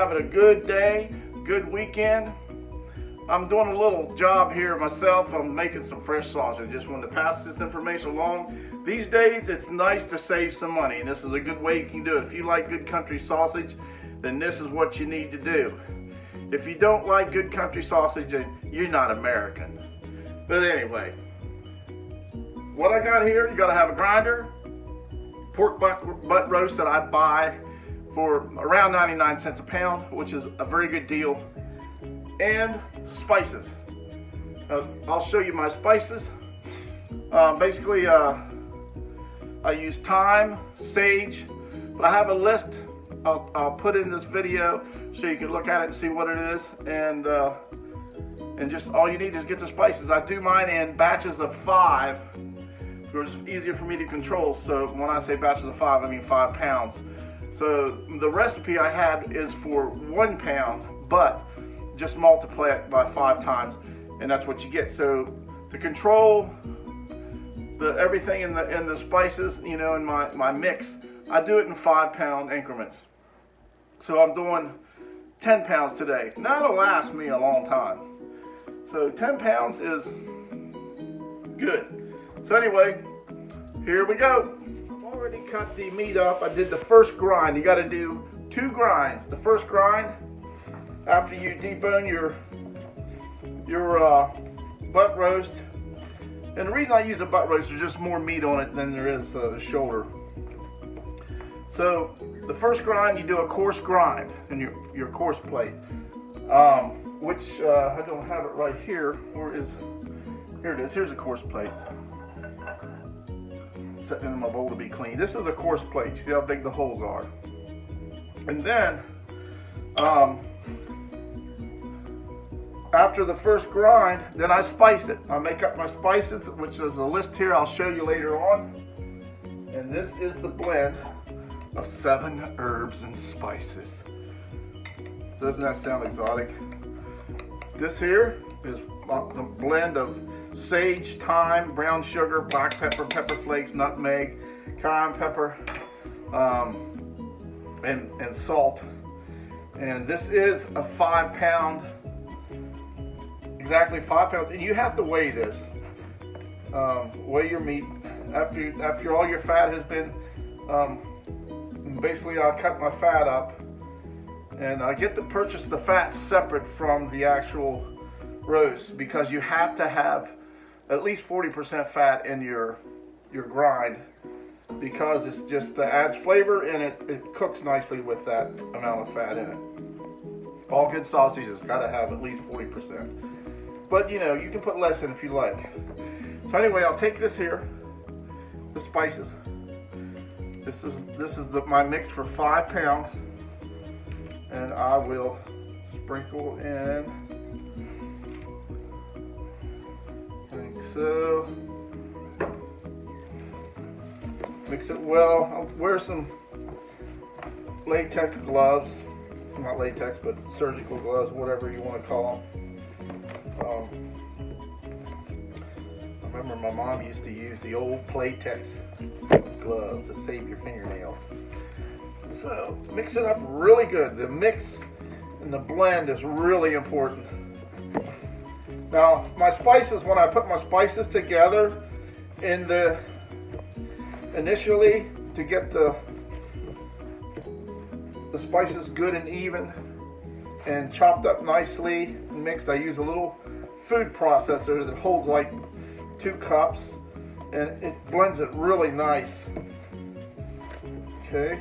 having a good day, good weekend. I'm doing a little job here myself. I'm making some fresh sausage. Just wanted to pass this information along. These days, it's nice to save some money, and this is a good way you can do it. If you like good country sausage, then this is what you need to do. If you don't like good country sausage, then you're not American. But anyway, what I got here, you gotta have a grinder, pork butt roast that I buy for around 99 cents a pound, which is a very good deal, and spices. I'll show you my spices. Basically, I use thyme, sage, but I have a list I'll put in this video so you can look at it and see what it is, and just all you need is get the spices. I do mine in batches of 5. It's easier for me to control, so when I say batches of 5, I mean 5 pounds. So the recipe I had is for 1 pound, but just multiply it by 5 times, and that's what you get. So to control everything in the spices, you know, in my mix, I do it in 5 pound increments. So I'm doing 10 pounds today. Now that'll last me a long time. So 10 pounds is good. So anyway, here we go. I've already cut the meat up. I did the first grind. You got to do 2 grinds. The first grind, after you debone your butt roast. And the reason I use a butt roast, there's just more meat on it than there is the shoulder. So the first grind, you do a coarse grind in your coarse plate, which I don't have it right here. Here it is. Here's a coarse plate. Setting in my bowl to be clean. This is a coarse plate. You see how big the holes are. And then, after the first grind, then I spice it. I make up my spices, which is a list here I'll show you later on. And this is the blend of 7 herbs and spices. Doesn't that sound exotic? This here is the blend of sage, thyme, brown sugar, black pepper, pepper flakes, nutmeg, cayenne pepper, and salt. And this is a 5 pound, exactly 5 pounds. And you have to weigh this. Weigh your meat after all your fat has been. Basically, I cut my fat up, and I get to purchase the fat separate from the actual roast, because you have to have at least 40% fat in your grind, because it's just adds flavor, and it cooks nicely with that amount of fat in it. All good sausages got to have at least 40%, but you know, you can put less in if you like. So anyway, I'll take this here, the spices. This is my mix for 5 pounds, and I will sprinkle in, like so. Mix it well. I'll wear some latex gloves, not latex, but surgical gloves, whatever you want to call them. I remember my mom used to use the old Playtex gloves to save your fingernails. So mix it up really good. The mix and the blend is really important. Now my spices, when I put my spices together initially to get the spices good and even and chopped up nicely and mixed, I use a little food processor that holds like 2 cups, and it blends it really nice. Okay,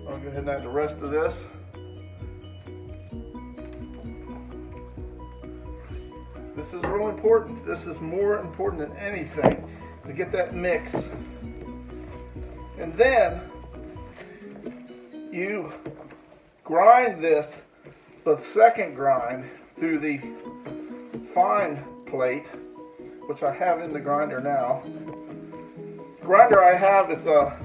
I'll go ahead and add the rest of this. This is real important. This is more important than anything, to get that mix. And then you grind this, the second grind, through the fine plate, which I have in the grinder now. The grinder I have is a,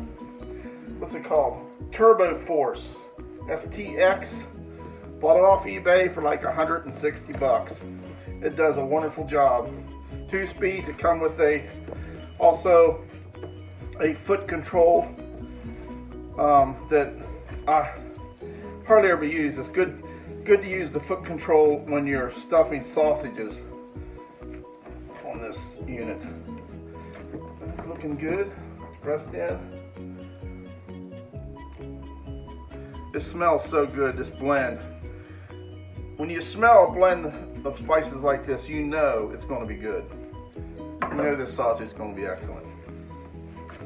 what's it called? Turbo Force, STX. Bought it off eBay for like 160 bucks. It does a wonderful job. 2 speeds. It comes with also a foot control that hardly ever use. It's good to use the foot control when you're stuffing sausages on this unit. That's looking good. Pressed in. It smells so good, this blend. When you smell a blend of spices like this, you know it's going to be good. You know this sausage is going to be excellent.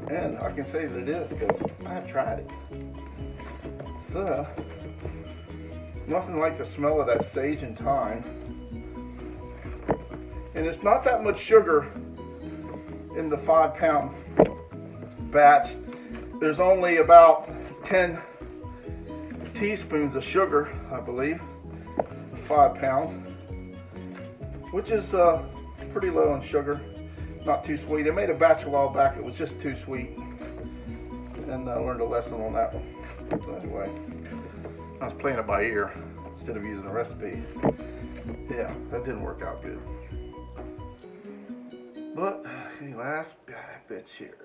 And I can say that it is because I have tried it. Nothing like the smell of that sage and thyme. And it's not that much sugar in the 5-pound batch. There's only about 10 teaspoons of sugar, I believe, 5 pounds, which is pretty low on sugar, not too sweet. I made a batch a while back, it was just too sweet, and I learned a lesson on that one. So anyway, I was playing it by ear instead of using a recipe. Yeah, that didn't work out good. But the last bit here,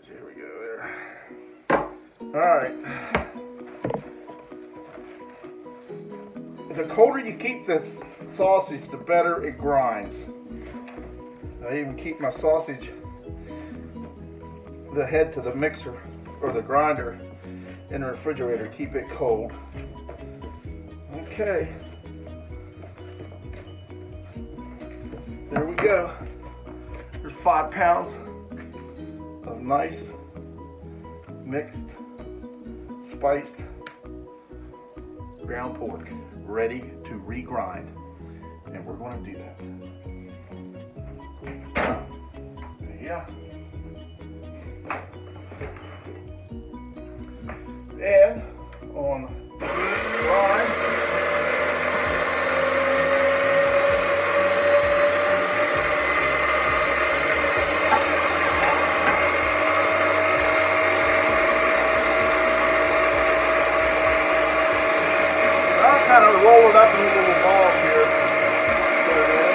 here we go there. All right. The colder you keep this sausage, the better it grinds. I even keep my sausage, the head to the mixer or the grinder in the refrigerator, keep it cold. Okay. There we go. There's 5 pounds of nice, mixed, spiced ground pork ready to regrind, and we're going to do that. Yeah. And on the line, kind of roll it up in little balls here. Put it in.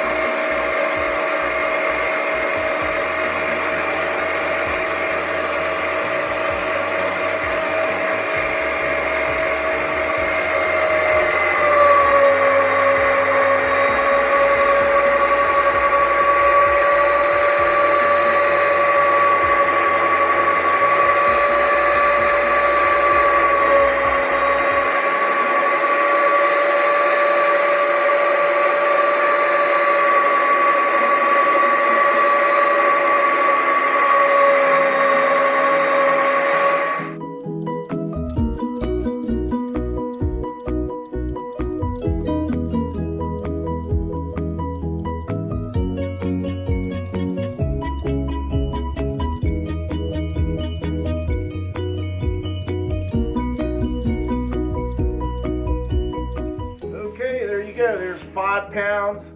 There's 5 pounds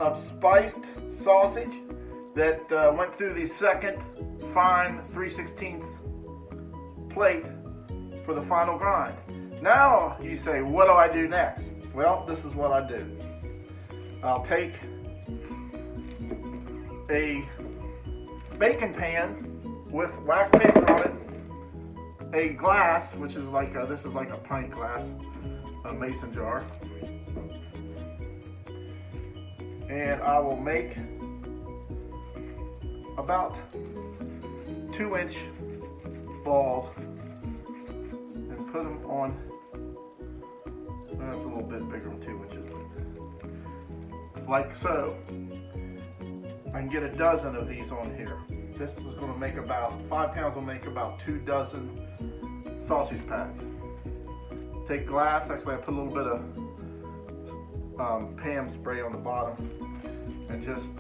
of spiced sausage that went through the second fine 3/16 plate for the final grind. Now you say, what do I do next? Well, this is what I do. I'll take a baking pan with wax paper on it, a glass, which is like this is like a pint glass, a mason jar. And I will make about 2-inch balls and put them on, well, that's a little bit bigger than 2 inches, like so. I can get a dozen of these on here. This is going to make about, 5 pounds will make about 2 dozen sausage patties. Take glass, actually I put a little bit of Pam spray on the bottom, and just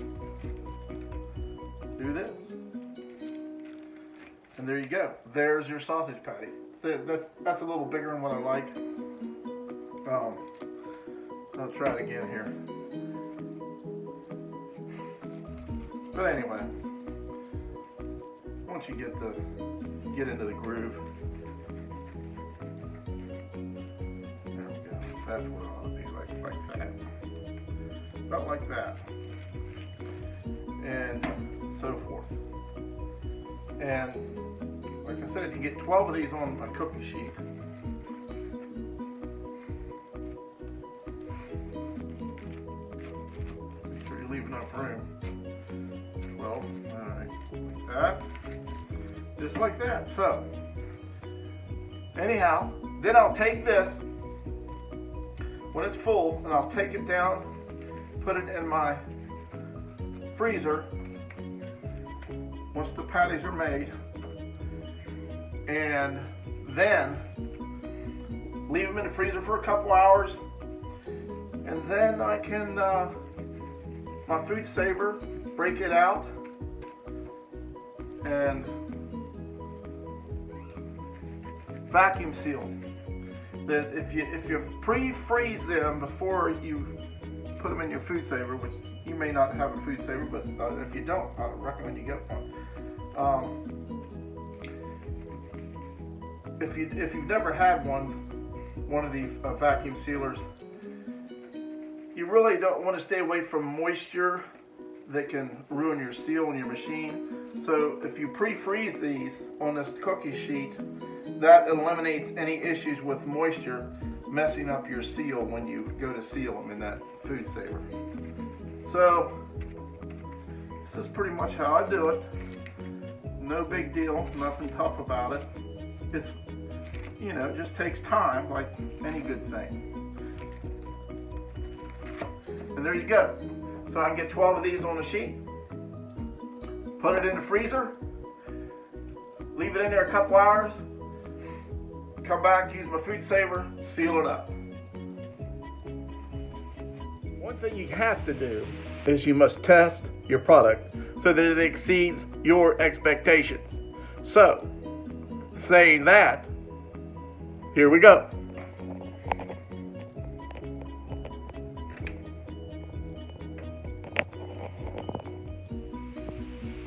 do this, and there you go. There's your sausage patty. That's a little bigger than what I like. I'll try it again here. But anyway, once you get into the groove, there we go. That's what it ought to be, like that. About like that, and so forth. And like I said, you get 12 of these on a cookie sheet. enough room. 12, all right, like that. Just like that. So, anyhow, then I'll take this when it's full, and I'll take it down, put it in my freezer once the patties are made, and then leave them in the freezer for a couple hours, and then I can, my food saver, break it out and vacuum seal. That if you pre-freeze them before you put them in your food saver, which you may not have a food saver, but if you don't, I recommend you get one. If you've never had one of these vacuum sealers, you really don't want to stay away from moisture that can ruin your seal in your machine. So if you pre-freeze these on this cookie sheet, that eliminates any issues with moisture messing up your seal when you go to seal them in that food saver. So this is pretty much how I do it. No big deal, nothing tough about it. It's, you know, it just takes time like any good thing. And there you go. So I can get 12 of these on a sheet, put it in the freezer, leave it in there a couple hours, come back, use my food saver, seal it up. One thing you have to do is you must test your product so that it exceeds your expectations. So, saying that, here we go.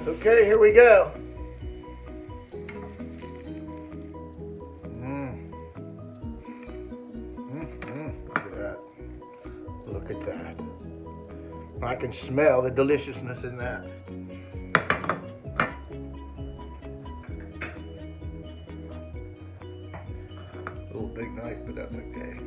Okay, here we go. Look at that. Look at that. I can smell the deliciousness in that. A little big knife, but that's okay.